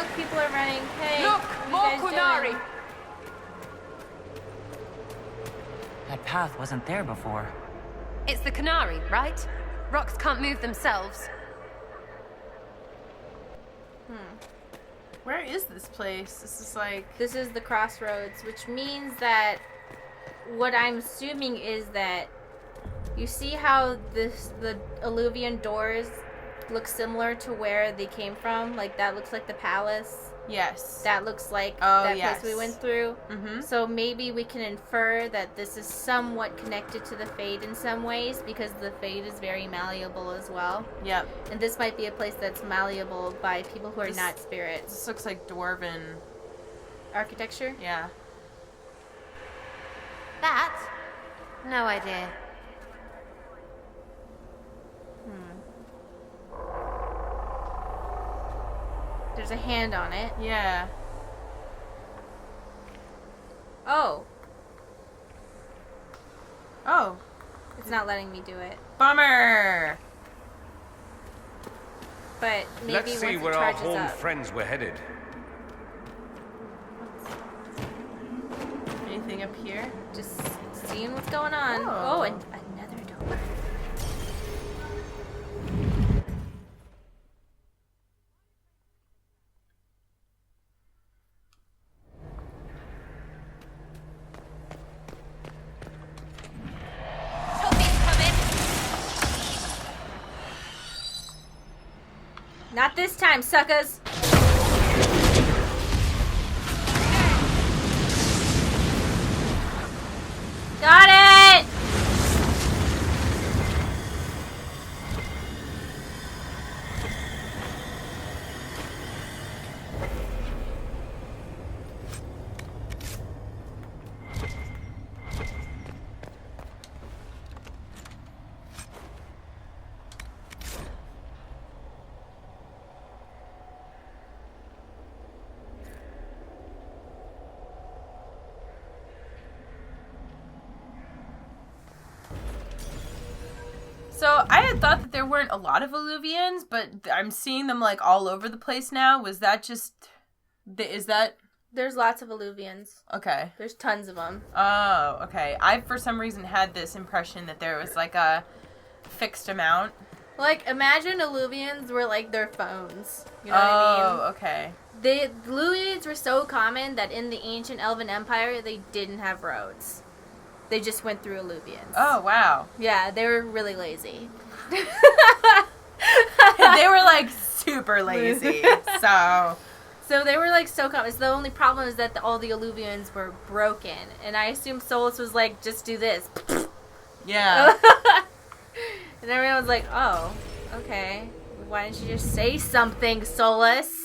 look, people are running. Hey, Look, more what are you guys Kunari. doing? That path wasn't there before. It's the Canary, right? Rocks can't move themselves. Where is this place? This is like... This is the crossroads, which means that what I'm assuming is that you see how the Alluvian doors look similar to where they came from? Like, that looks like the palace. Yes. That looks like yes. place we went through. Mm-hmm. So maybe we can infer that this is somewhat connected to the Fade in some ways, because the Fade is very malleable as well. Yep. And this might be a place that's malleable by people who are not spirits. This looks like dwarven... Architecture? Yeah. That? No idea. There's a hand on it. Yeah. Oh. Oh. It's not letting me do it. Bummer! But maybe Let's once see it where our charges home up. friends were headed. Anything up here? Just seeing what's going on. Oh. Oh, and another door. Not this time, suckers! Got it! So, I had thought that there weren't a lot of Alluvians, but I'm seeing them, like, all over the place now. Was that just... Is that... There's lots of Alluvians. Okay. There's tons of them. Oh, okay. I, for some reason, had this impression that there was, like, a fixed amount. Like, imagine Alluvians were like their phones. You know what I mean? Okay. The Alluvians were so common that in the ancient Elven Empire, they didn't have roads. They just went through Alluvians. Oh, wow. Yeah, they were really lazy. They were, like, super lazy, so... So they were like so common. So the only problem is that all the Alluvians were broken. And I assume Solas was like, just do this. Yeah. And everyone was like, oh, okay. Why didn't you just say something, Solas?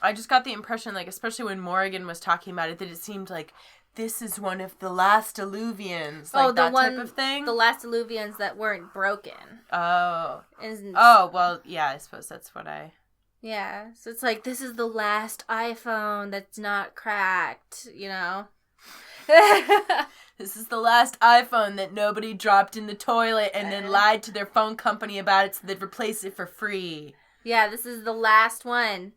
I just got the impression, like, especially when Morrigan was talking about it, that it seemed like this is one of the last Alluvians. Like, that type of thing. The last Alluvians that weren't broken. Oh. And, Oh, well, yeah, I suppose that's what I... Yeah, so it's like, this is the last iPhone that's not cracked, you know? This is the last iPhone that nobody dropped in the toilet and then lied to their phone company about it so they'd replace it for free. Yeah, this is the last one.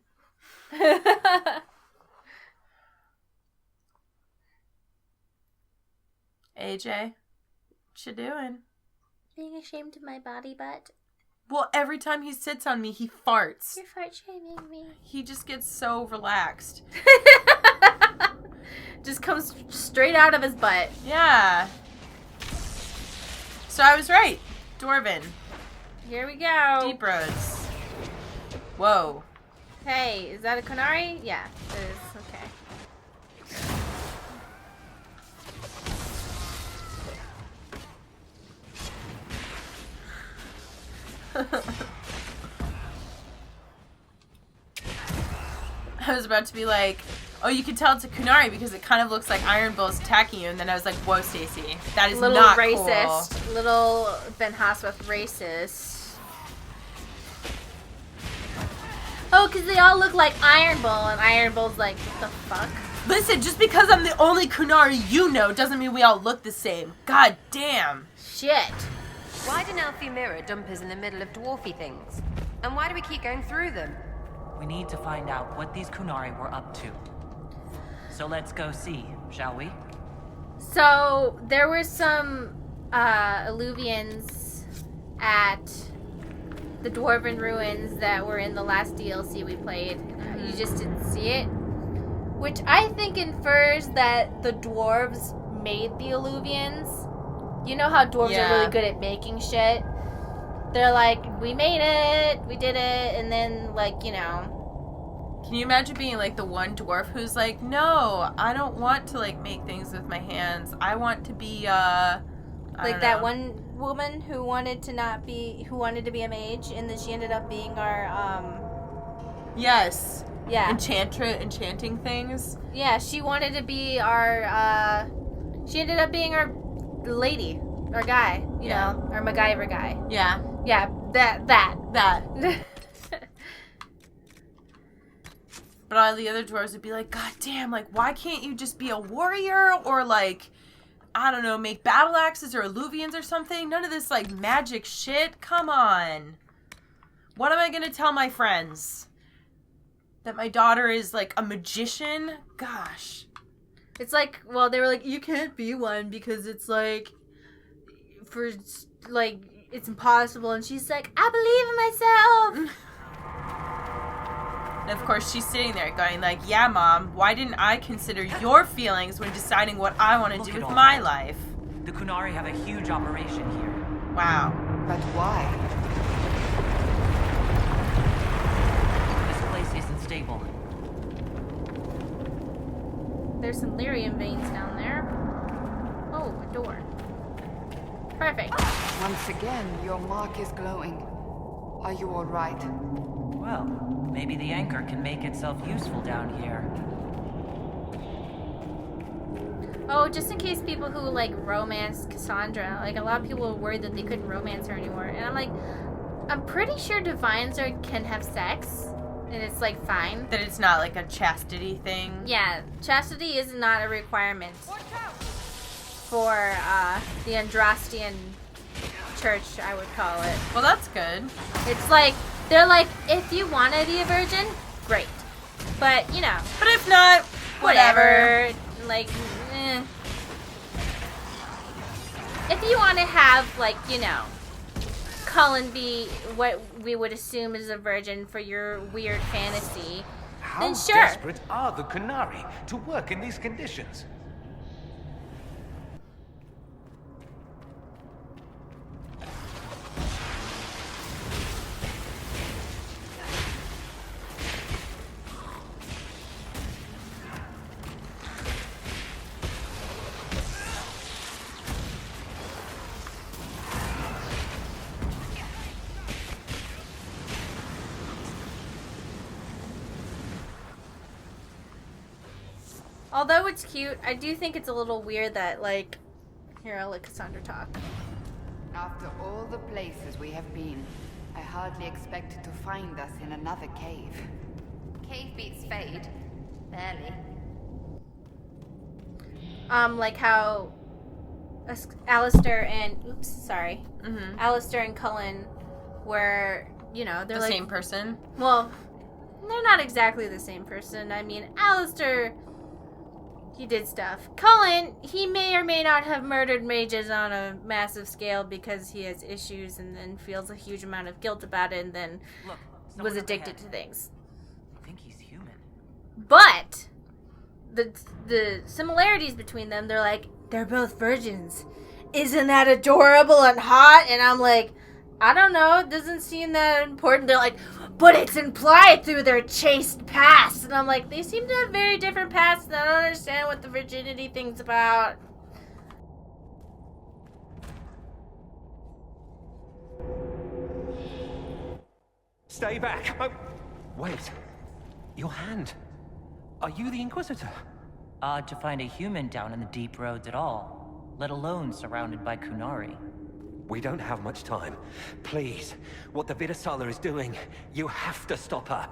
AJ, what you doing? Being ashamed of my body butt. Well, every time he sits on me, he farts. You're fart shaming me. He just gets so relaxed. Just comes straight out of his butt. Yeah. So I was right. Dwarven. Here we go. Deep roads. Whoa. Hey, is that a Canary? Yeah, it is. Okay. I was about to be like, oh, you can tell it's a Kunari because it kind of looks like Iron Bull's attacking you, and then I was like, whoa, Stacy, that is Little not racist. cool. Little Ben Haswith racist. Oh, because they all look like Iron Bull, and Iron Bull's like, what the fuck? Listen, just because I'm the only Kunari you know doesn't mean we all look the same. God damn. Shit. Why'd an elfy mirror dump us in the middle of dwarfy things? And why do we keep going through them? We need to find out what these Kunari were up to. So let's go see, shall we? So, there were some Illuvians at the Dwarven Ruins that were in the last DLC we played. You just didn't see it. Which I think infers that the dwarves made the Illuvians. You know how dwarves are really good at making shit? They're like, we made it, we did it, and then, like, you know. Can you imagine being, like, the one dwarf who's like, no, I don't want to, like, make things with my hands. I want to be, like that one woman who wanted to be a mage, and then she ended up being our, Yes. Yeah. Enchanting things. Yeah, she wanted to be our, she ended up being our lady, our guy, you know, our MacGyver guy. Yeah. Yeah, that. But all the other dwarves would be like, God damn, like, why can't you just be a warrior? Or, like, I don't know, make battle axes or Illuvians or something? None of this, like, magic shit? Come on. What am I gonna tell my friends? That my daughter is, like, a magician? Gosh. It's like, well, they were like, you can't be one because it's, like, it's impossible. And she's like, I believe in myself. And of course, she's sitting there going like, yeah, Mom, why didn't I consider your feelings when deciding what I want to do with my life? The Kunari have a huge operation here. Wow. But why? This place isn't stable. There's some lyrium veins down there. Oh, a door. Perfect. Once again, your mark is glowing. Are you all right? Well, maybe the anchor can make itself useful down here. Oh, just in case people who, like, romance Cassandra. Like, a lot of people were worried that they couldn't romance her anymore. And I'm like, I'm pretty sure Divines can have sex. And it's, like, fine. That it's not, like, a chastity thing. Yeah, chastity is not a requirement for the Andrastian church, I would call it. Well, that's good. It's like, they're like, if you want to be a virgin, great. But, you know. But if not, whatever. Like, If you want to have, like, you know, Cullen be what we would assume is a virgin for your weird fantasy, then sure. How desperate are the Kunari to work in these conditions? Although it's cute, I do think it's a little weird that, like... Here, I'll let Cassandra talk. After all the places we have been, I hardly expected to find us in another cave. Cave beats Fade. Barely. Like how... Alistair and... Oops, sorry. Mm-hmm. Alistair and Cullen were, you know, they're the like... same person? Well, they're not exactly the same person. I mean, Alistair... He did stuff. Cullen, he may or may not have murdered mages on a massive scale because he has issues and then feels a huge amount of guilt about it and then was addicted to things. I think he's human. But the similarities between them, they're like, they're both virgins. Isn't that adorable and hot? And I'm like, I don't know. It doesn't seem that important. They're like, but it's implied through their chaste past. And I'm like, they seem to have very different pasts, and I don't understand what the virginity thing's about. Stay back. Oh, wait. Your hand. Are you the Inquisitor? Odd to find a human down in the deep roads at all, let alone surrounded by Kunari. We don't have much time. Please, what the Vidasala is doing, you have to stop her.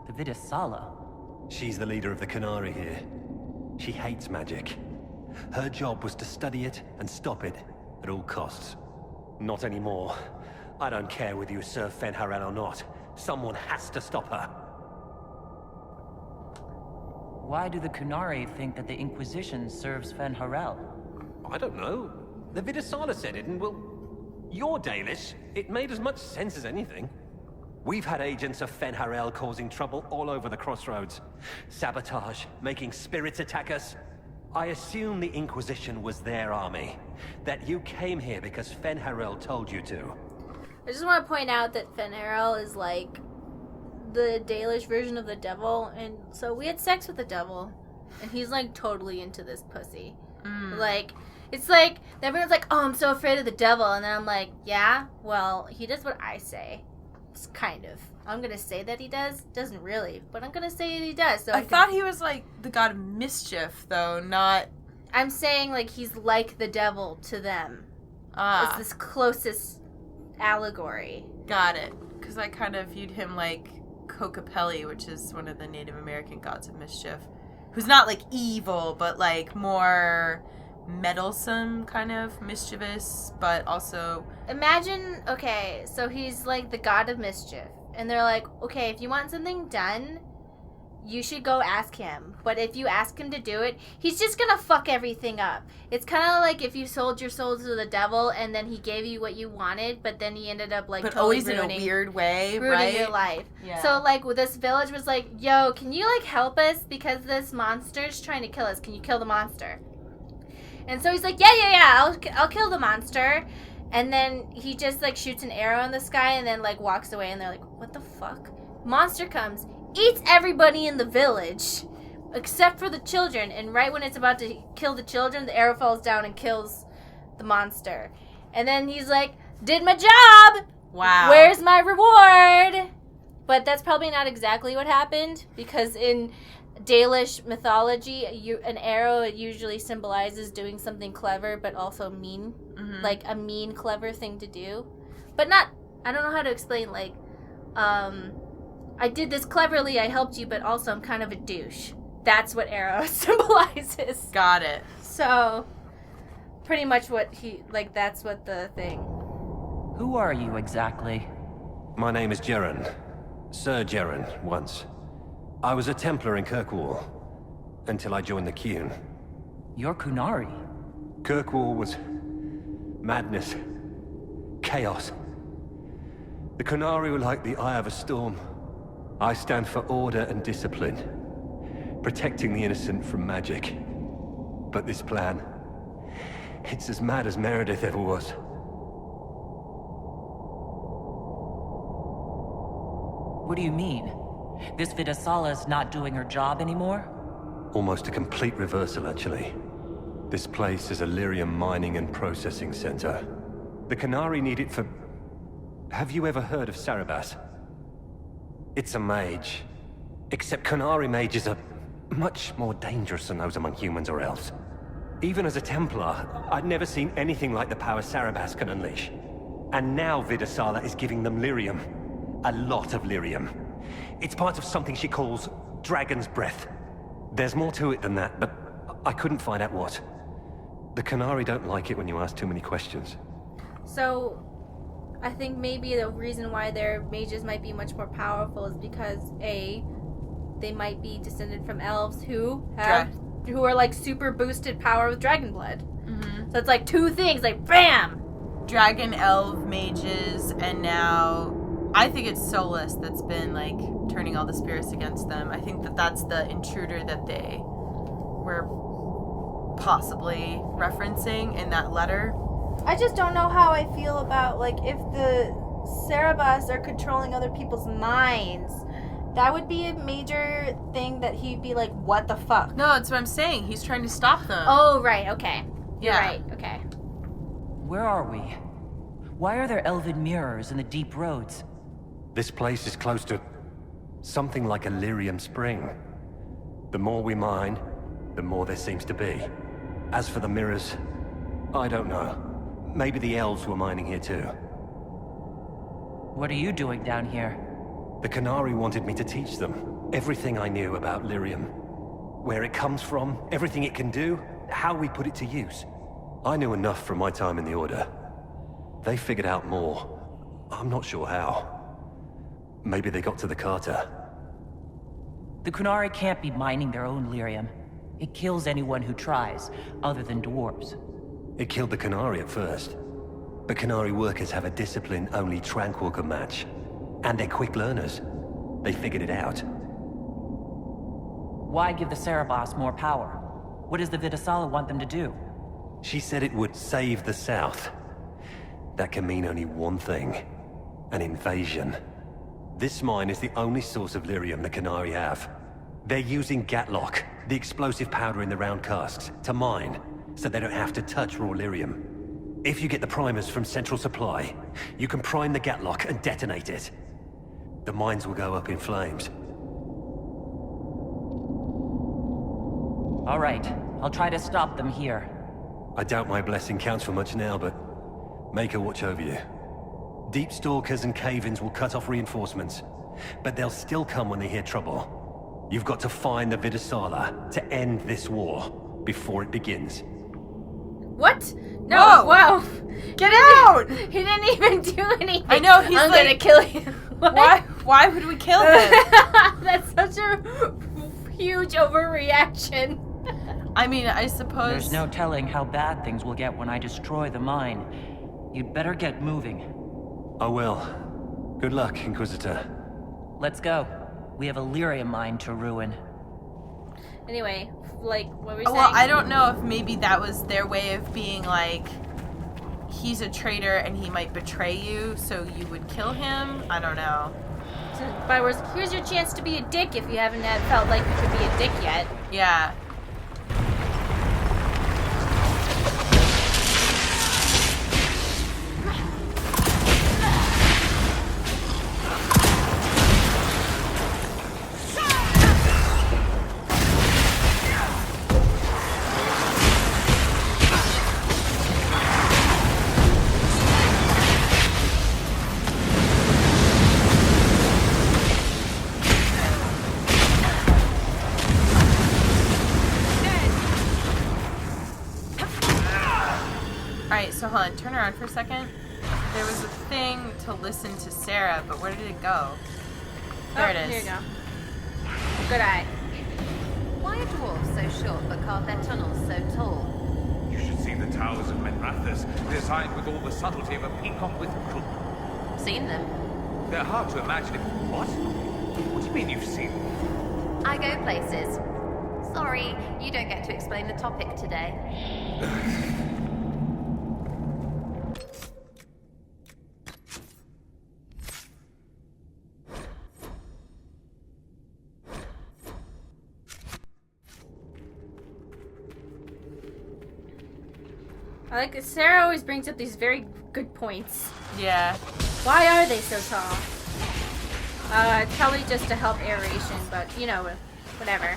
The Vidasala? She's the leader of the Kunari here. She hates magic. Her job was to study it and stop it at all costs. Not anymore. I don't care whether you serve Fenharel or not. Someone has to stop her. Why do the Kunari think that the Inquisition serves Fenharel? I don't know. The Vidasala said it, and well, you're Dalish. It made as much sense as anything. We've had agents of Fenharel causing trouble all over the crossroads. Sabotage, making spirits attack us. I assume the Inquisition was their army. That you came here because Fenharel told you to. I just want to point out that Fenharel is like the Dalish version of the devil, and so we had sex with the devil, and he's like totally into this pussy. Like, it's like everyone's like, oh, I'm so afraid of the devil, and then I'm like, yeah, well, he does what I say. It's kind of. I'm gonna say that he doesn't really, but I'm gonna say that he does. So I thought he was like the god of mischief, though, not. I'm saying like he's like the devil to them. It's this closest allegory. Got it. Because I kind of viewed him like Kokopelli, which is one of the Native American gods of mischief, who's not like evil, but like more meddlesome, kind of mischievous, but also. Imagine, okay, so he's like the god of mischief, and they're like, okay, if you want something done, you should go ask him. But if you ask him to do it, he's just gonna fuck everything up. It's kind of like if you sold your soul to the devil and then he gave you what you wanted, but then he ended up like but totally always ruining, in a weird way, ruining right? your life. Yeah. So like this village was like, yo, can you like help us because this monster's trying to kill us? Can you kill the monster? And so he's like, yeah, I'll kill the monster. And then he just like shoots an arrow in the sky and then like walks away, and they're like, what the fuck? Monster comes, eats everybody in the village except for the children, and right when it's about to kill the children, the arrow falls down and kills the monster. And then he's like, did my job! Wow. Where's my reward? But that's probably not exactly what happened, because in Dalish mythology, an arrow usually symbolizes doing something clever but also mean. Like a mean, clever thing to do. But not, I don't know how to explain, like, I did this cleverly, I helped you, but also I'm kind of a douche. That's what arrow symbolizes. Got it. So, pretty much that's what the thing. Who are you exactly? My name is Jeren. Sir Jeren, once. I was a Templar in Kirkwall, until I joined the Qun. You're Kunari. Kirkwall was madness, chaos. The Kunari were like the eye of a storm. I stand for order and discipline, protecting the innocent from magic. But this plan, it's as mad as Meredith ever was. What do you mean? This Vidasala's not doing her job anymore? Almost a complete reversal, actually. This place is a lyrium mining and processing center. The Kunari need it for... Have you ever heard of Sarabas? It's a mage. Except Kunari mages are much more dangerous than those among humans or elves. Even as a Templar, I'd never seen anything like the power Sarabas can unleash. And now Vidasala is giving them lyrium. A lot of lyrium. It's part of something she calls Dragon's Breath. There's more to it than that, but I couldn't find out what. The Kunari don't like it when you ask too many questions. So, I think maybe the reason why their mages might be much more powerful is because A, they might be descended from elves who are like super boosted power with dragon blood. So it's like two things, like BAM! Dragon, elf, mages, and now I think it's Solas that's been like turning all the spirits against them. I think that's the intruder that they were possibly referencing in that letter. I just don't know how I feel about, like, if the Sarabas are controlling other people's minds. That would be a major thing that he'd be like, what the fuck? No, that's what I'm saying. He's trying to stop them. Oh, right, okay. You're Yeah. right, okay. Where are we? Why are there elven mirrors in the deep roads? This place is close to something like a lyrium spring. The more we mine, the more there seems to be. As for the mirrors, I don't know. Maybe the elves were mining here too. What are you doing down here? The Kunari wanted me to teach them everything I knew about lyrium. Where it comes from, everything it can do, how we put it to use. I knew enough from my time in the Order. They figured out more. I'm not sure how. Maybe they got to the Carter. The Kunari can't be mining their own lyrium. It kills anyone who tries, other than dwarves. It killed the Kunari at first. But Kunari workers have a discipline only Tranquil can match. And they're quick learners. They figured it out. Why give the Cerebos more power? What does the Vidasala want them to do? She said it would save the South. That can mean only one thing. An invasion. This mine is the only source of lyrium the Kunari have. They're using Gatlock, the explosive powder in the round casks, to mine, so they don't have to touch raw lyrium. If you get the primers from Central Supply, you can prime the Gatlock and detonate it. The mines will go up in flames. All right, I'll try to stop them here. I doubt my blessing counts for much now, but make her watch over you. Deep Stalkers and Cave-ins will cut off reinforcements, but they'll still come when they hear trouble. You've got to find the Vidasala to end this war before it begins. What? No, Whoa. wow. Get out! He didn't even do anything. I know, he's I'm like- gonna kill you. What? Why would we kill him? That's such a huge overreaction. I mean, I suppose... There's no telling how bad things will get when I destroy the mine. You'd better get moving. I will. Good luck, Inquisitor. Let's go. We have a lyrium mine to ruin. Anyway, like, what were we saying? Well, I don't know if maybe that was their way of being like, he's a traitor and he might betray you, so you would kill him? I don't know. So, by words, here's your chance to be a dick if you haven't felt like you could be a dick yet. Yeah. Alright, so hold on, turn around for a second. There was a thing to listen to Sarah, but where did it go? There it is. Here you go. Good eye. Why are dwarves so short but carve their tunnels so tall? You should see the towers of Menrathus, designed with all the subtlety of a peacock with croup. Seen them? They're hard to imagine if... What? What do you mean you've seen them? I go places. Sorry, you don't get to explain the topic today. I like that Sarah always brings up these very good points. Yeah. Why are they so tall? It's probably just to help aeration, but you know, whatever.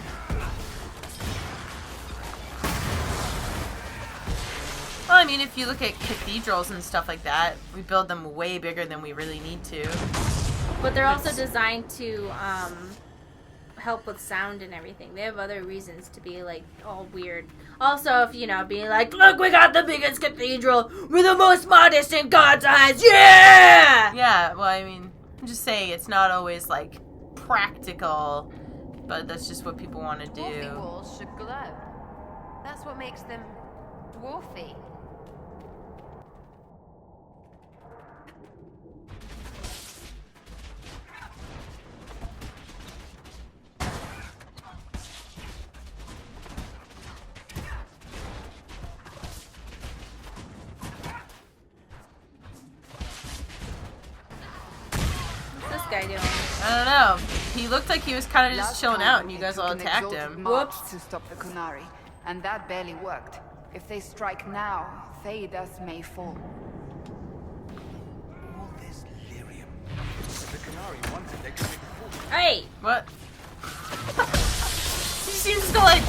Well, I mean, if you look at cathedrals and stuff like that, we build them way bigger than we really need to. But they're also designed to help with sound and everything. They have other reasons to be like all weird. Also, if you know, being like, look, we got the biggest cathedral. We're the most modest in God's eyes. Yeah. Yeah, well, I mean, I'm just saying it's not always like practical, but that's just what people want to Dwarfy do. walls should glow. That's what makes them dwarfy. What's this guy doing? I don't know. He looked like he was kind of just Last chilling time, out, and you it guys took all an attacked exalted him. march Whoops. to stop the Kunari, and that barely worked. If they strike now, Thedas may fall. All this lyrium. If the Canary wanted, they could make a full... Hey. What? He seems to like.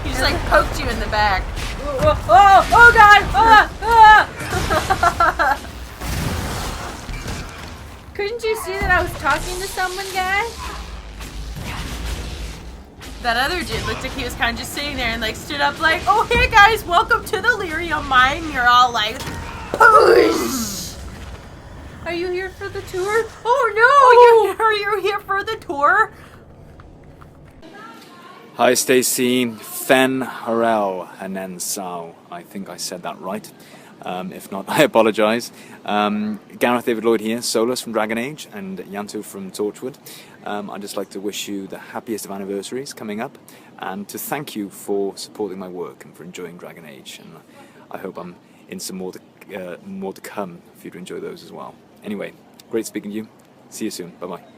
He just like poked you in the back. Oh God! Ah! Couldn't you see that I was talking to someone, guys? That other dude looked like he was kind of just sitting there and like stood up like, oh hey guys, welcome to the lyrium mine. You're all like, push. Are you here for the tour? Oh no! Are you here for the tour? Hi Stacey, Fen Harel Hanen Sao. I think I said that right. If not, I apologise. Gareth David Lloyd here, Solas from Dragon Age and Yanto from Torchwood. I'd just like to wish you the happiest of anniversaries coming up and to thank you for supporting my work and for enjoying Dragon Age. And I hope I'm in some more to come for you to enjoy those as well. Anyway, great speaking to you. See you soon. Bye-bye.